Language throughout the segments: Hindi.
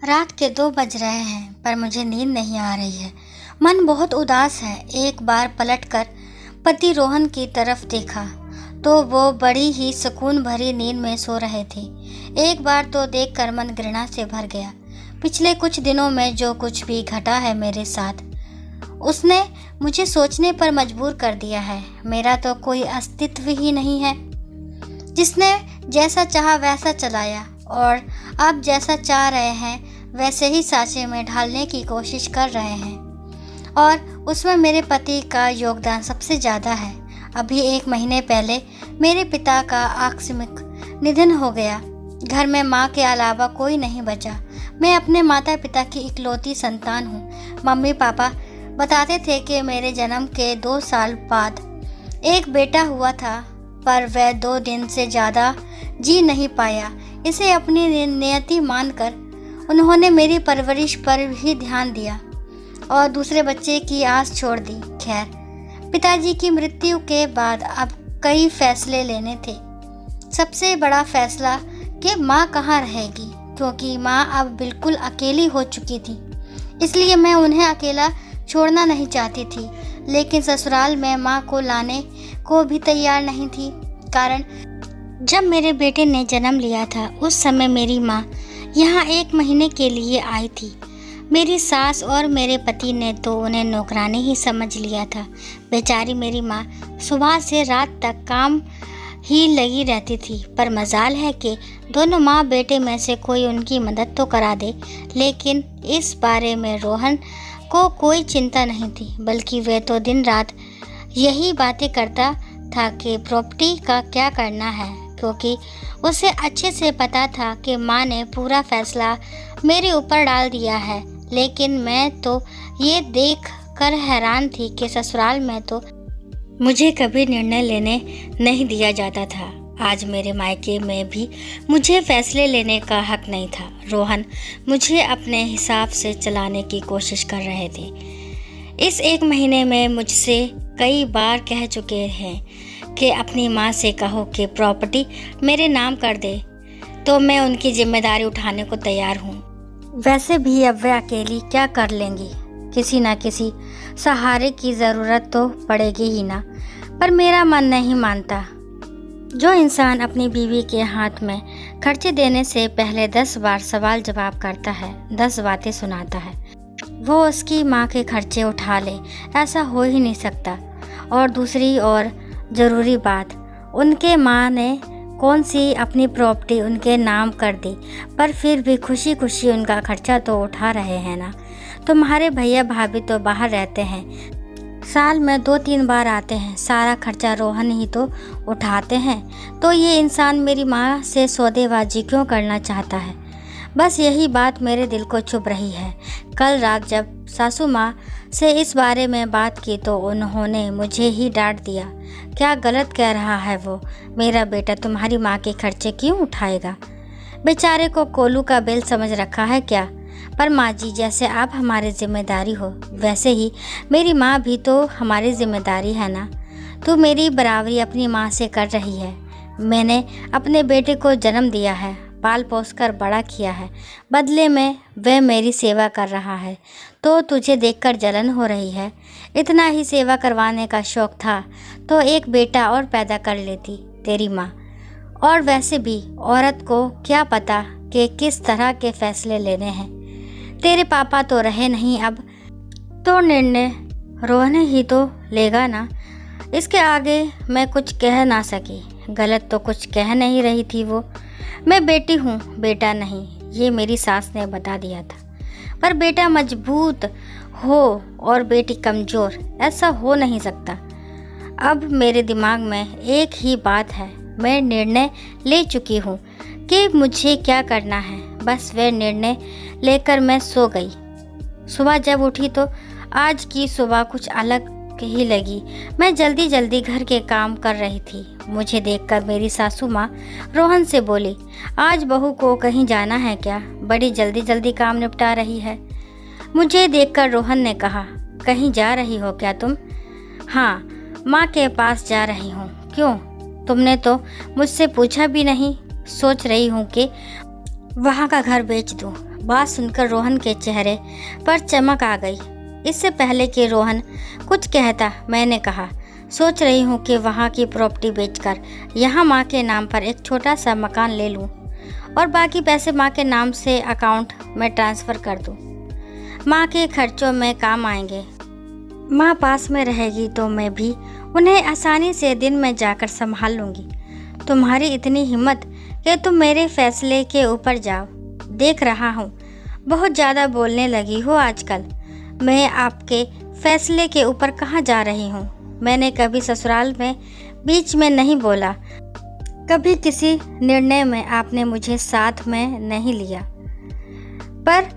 रात के 2 बज रहे हैं पर मुझे नींद नहीं आ रही है। मन बहुत उदास है। एक बार पलटकर पति रोहन की तरफ देखा तो वो बड़ी ही सुकून भरी नींद में सो रहे थे। एक बार तो देखकर मन घृणा से भर गया। पिछले कुछ दिनों में जो कुछ भी घटा है मेरे साथ, उसने मुझे सोचने पर मजबूर कर दिया है। मेरा तो कोई अस्तित्व ही नहीं है। जिसने जैसा चाहा वैसा चलाया और अब जैसा चाह रहे हैं वैसे ही सांचे में ढालने की कोशिश कर रहे हैं और उसमें मेरे पति का योगदान सबसे ज़्यादा है। अभी 1 महीने पहले मेरे पिता का आकस्मिक निधन हो गया। घर में माँ के अलावा कोई नहीं बचा। मैं अपने माता पिता की इकलौती संतान हूँ। मम्मी पापा बताते थे कि मेरे जन्म के 2 साल बाद एक बेटा हुआ था, पर वह 2 दिन से ज़्यादा जी नहीं पाया। इसे अपनी नियति मानकर उन्होंने मेरी परवरिश पर भी ध्यान दिया और दूसरे बच्चे की आस छोड़ दी। खैर, पिताजी की मृत्यु के बाद अब कई फैसले लेने थे। सबसे बड़ा फैसला कि माँ कहाँ रहेगी, क्योंकि माँ अब बिल्कुल अकेली हो चुकी थी। इसलिए मैं उन्हें अकेला छोड़ना नहीं चाहती थी, लेकिन ससुराल में माँ को लाने को भी तैयार नहीं थी। कारण जब मेरे बेटे ने जन्म लिया था उस समय मेरी माँ यहाँ 1 महीने के लिए आई थी। मेरी सास और मेरे पति ने तो उन्हें नौकरानी ही समझ लिया था। बेचारी मेरी माँ सुबह से रात तक काम ही लगी रहती थी, पर मजाल है कि दोनों माँ बेटे में से कोई उनकी मदद तो करा दे। लेकिन इस बारे में रोहन को कोई चिंता नहीं थी, बल्कि वह तो दिन रात यही बातें करता था कि प्रॉपर्टी का क्या करना है, क्योंकि उसे अच्छे से पता था कि माँ ने पूरा फैसला मेरे ऊपर डाल दिया है। लेकिन मैं तो ये देख कर हैरान थी कि ससुराल में तो मुझे कभी निर्णय लेने नहीं दिया जाता था। आज मेरे मायके में भी मुझे फैसले लेने का हक नहीं था। रोहन मुझे अपने हिसाब से चलाने की कोशिश कर रहे थे। इस 1 महीने में मुझसे कई बार कह चुके हैं कि अपनी माँ से कहो कि प्रॉपर्टी मेरे नाम कर दे, तो मैं उनकी जिम्मेदारी उठाने को तैयार हूँ। वैसे भी अब वे अकेली क्या कर लेंगी, किसी ना किसी सहारे की ज़रूरत तो पड़ेगी ही ना। पर मेरा मन नहीं मानता। जो इंसान अपनी बीवी के हाथ में खर्चे देने से पहले 10 बार सवाल जवाब करता है, 10 बातें सुनाता है, वो उसकी माँ के खर्चे उठा ले, ऐसा हो ही नहीं सकता। और दूसरी और ज़रूरी बात, उनके माँ ने कौन सी अपनी प्रॉपर्टी उनके नाम कर दी, पर फिर भी खुशी खुशी उनका खर्चा तो उठा रहे हैं ना। तुम्हारे भैया भाभी तो बाहर रहते हैं, साल में 2-3 बार आते हैं, सारा खर्चा रोहन ही तो उठाते हैं। तो ये इंसान मेरी माँ से सौदेबाजी क्यों करना चाहता है? बस यही बात मेरे दिल को चुभ रही है। कल रात जब सासू माँ से इस बारे में बात की तो उन्होंने मुझे ही डांट दिया। क्या गलत कह रहा है वो? मेरा बेटा तुम्हारी माँ के खर्चे क्यों उठाएगा? बेचारे को कोलू का बेल समझ रखा है क्या? पर माँ जी, जैसे आप हमारी जिम्मेदारी हो, वैसे ही मेरी माँ भी तो हमारी जिम्मेदारी है ना। तू मेरी बराबरी अपनी माँ से कर रही है। मैंने अपने बेटे को जन्म दिया है, पाल पोस कर बड़ा किया है, बदले में वह मेरी सेवा कर रहा है, तो तुझे देखकर जलन हो रही है। इतना ही सेवा करवाने का शौक था तो एक बेटा और पैदा कर लेती तेरी माँ। और वैसे भी औरत को क्या पता कि किस तरह के फैसले लेने हैं। तेरे पापा तो रहे नहीं अब, तो निर्णय रोहन ही तो लेगा ना। इसके आगे मैं कुछ कह ना सकी। गलत तो कुछ कह नहीं रही थी वो। मैं बेटी हूँ, बेटा नहीं, ये मेरी सास ने बता दिया था। पर बेटा मजबूत हो और बेटी कमज़ोर, ऐसा हो नहीं सकता। अब मेरे दिमाग में एक ही बात है। मैं निर्णय ले चुकी हूँ कि मुझे क्या करना है। बस वह निर्णय लेकर मैं सो गई। सुबह जब उठी तो आज की सुबह कुछ अलग ही लगी। मैं जल्दी जल्दी घर के काम कर रही थी। मुझे देखकर मेरी सासू माँ रोहन से बोली, आज बहू को कहीं जाना है क्या? बड़ी जल्दी जल्दी काम निपटा रही है। मुझे देखकर रोहन ने कहा, कहीं जा रही हो क्या तुम? हाँ, माँ के पास जा रही हूँ। क्यों? तुमने तो मुझसे पूछा भी नहीं। सोच रही हूँ कि वहाँ का घर बेच दूँ। बात सुनकर रोहन के चेहरे पर चमक आ गई। इससे पहले कि रोहन कुछ कहता, मैंने कहा, सोच रही हूँ कि वहाँ की प्रॉपर्टी बेचकर यहाँ माँ के नाम पर एक छोटा सा मकान ले लूँ और बाकी पैसे माँ के नाम से अकाउंट में ट्रांसफ़र कर दूँ। माँ के खर्चों में काम आएंगे। माँ पास में रहेगी तो मैं भी उन्हें आसानी से दिन में जाकर संभाल लूँगी। तुम्हारी इतनी हिम्मत कि तुम मेरे फैसले के ऊपर जाओ। देख रहा हूँ बहुत ज़्यादा बोलने लगी हो आजकल। मैं आपके फैसले के ऊपर कहाँ जा रही हूँ? मैंने कभी ससुराल में बीच में नहीं बोला, कभी किसी निर्णय में आपने मुझे साथ में नहीं लिया, पर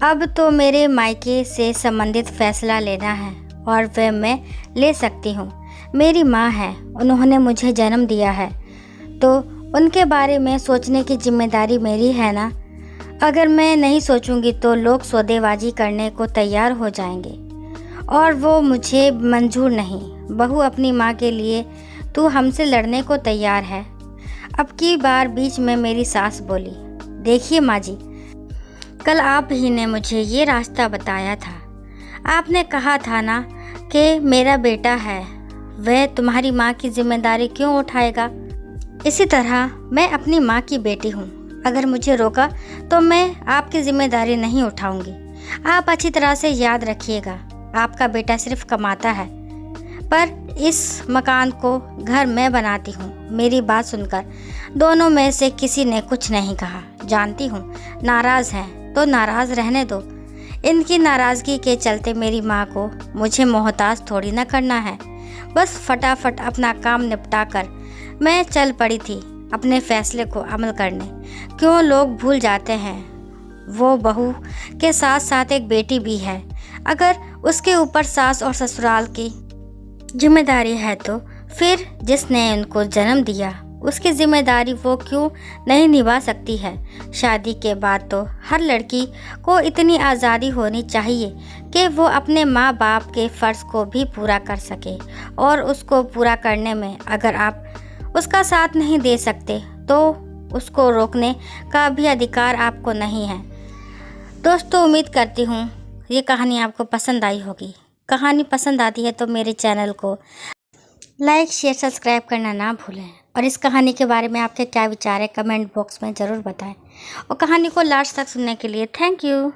अब तो मेरे मायके से संबंधित फैसला लेना है और वह मैं ले सकती हूँ। मेरी माँ है, उन्होंने मुझे जन्म दिया है, तो उनके बारे में सोचने की जिम्मेदारी मेरी है ना। अगर मैं नहीं सोचूंगी तो लोग सौदेबाजी करने को तैयार हो जाएंगे और वो मुझे मंजूर नहीं। बहू अपनी माँ के लिए तू हमसे लड़ने को तैयार है। अब की बार बीच में मेरी सास बोली, देखिए माँ जी, कल आप ही ने मुझे ये रास्ता बताया था। आपने कहा था ना कि मेरा बेटा है, वह तुम्हारी माँ की जिम्मेदारी क्यों उठाएगा? इसी तरह मैं अपनी माँ की बेटी हूँ। अगर मुझे रोका तो मैं आपकी जिम्मेदारी नहीं उठाऊंगी। आप अच्छी तरह से याद रखिएगा, आपका बेटा सिर्फ कमाता है, पर इस मकान को घर मैं बनाती हूँ। मेरी बात सुनकर दोनों में से किसी ने कुछ नहीं कहा। जानती हूँ नाराज़ हैं तो नाराज़ रहने दो। इनकी नाराज़गी के चलते मेरी माँ को मुझे मोहताज थोड़ी ना करना है। बस फटाफट अपना काम निपटा कर मैं चल पड़ी थी अपने फैसले को अमल करने। क्यों लोग भूल जाते हैं, वो बहू के साथ साथ एक बेटी भी है। अगर उसके ऊपर सास और ससुराल की जिम्मेदारी है तो फिर जिसने उनको जन्म दिया उसकी जिम्मेदारी वो क्यों नहीं निभा सकती है? शादी के बाद तो हर लड़की को इतनी आज़ादी होनी चाहिए कि वो अपने माँ बाप के फ़र्ज़ को भी पूरा कर सके, और उसको पूरा करने में अगर आप उसका साथ नहीं दे सकते तो उसको रोकने का भी अधिकार आपको नहीं है। दोस्तों, उम्मीद करती हूँ ये कहानी आपको पसंद आई होगी। कहानी पसंद आती है तो मेरे चैनल को लाइक, शेयर, सब्सक्राइब करना ना भूलें, और इस कहानी के बारे में आपके क्या विचार है कमेंट बॉक्स में ज़रूर बताएं। और कहानी को लास्ट तक सुनने के लिए थैंक यू।